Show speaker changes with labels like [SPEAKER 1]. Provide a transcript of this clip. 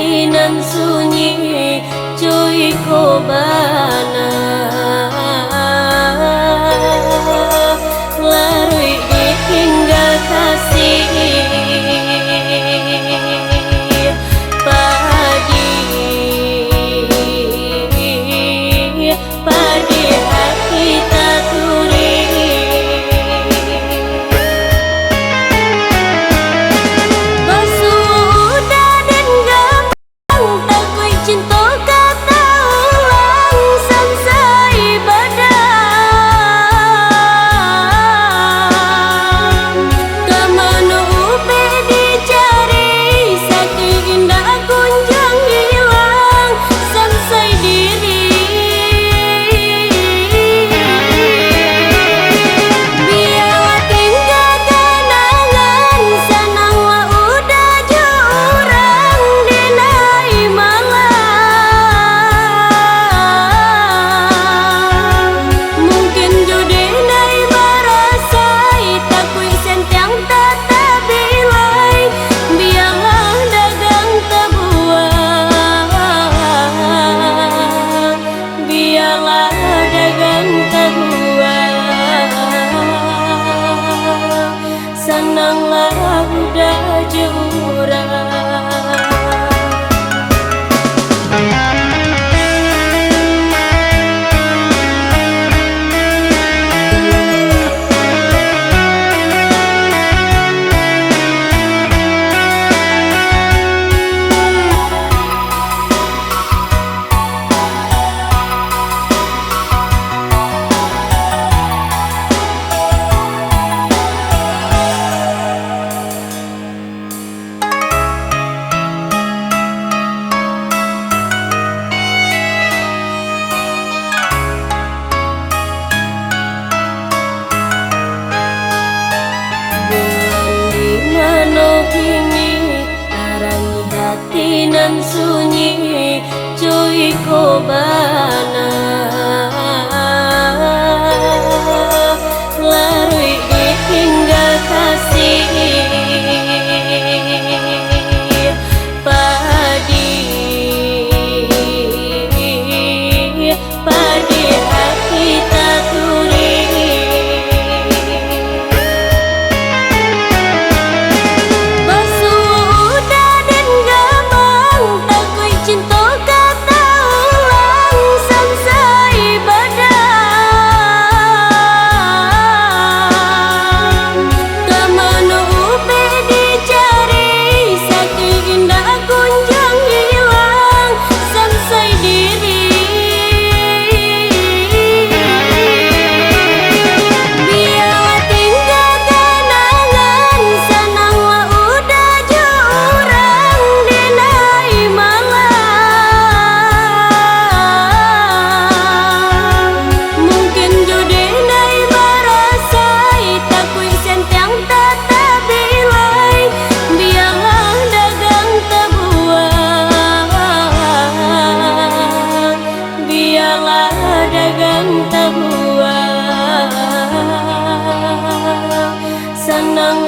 [SPEAKER 1] hati nan sunyi cuy kobana larui ditinggal kasih padi padi hati tak turi basuda dan gampang tak kui cinta kata ulang samsai badan kemana upe dicari sakit indah kunjung hilang samsai diri biarlah tinggal kenangan senanglah udah jurang dinai malam mungkin judi nai barasai tak kui sentiang tata bilai biarlah dagang terbuang biarlah dagang terbuang senanglah udah jurang. Kini arangi hati nan sunyi cuy kobana larui ditinggal kasih padi padi hati tak turi basuda dan gampang tak kui cinta kata ulang samsai badan kemana upe dicari sakit indah kunjung hilang samsai diri biarlah tinggal kenangan senanglah udah jurang dinai malam mungkin judi nai barasai tak kui sentiang tata bilai biarlah dagang terbuang biarlah dagang terbuang senang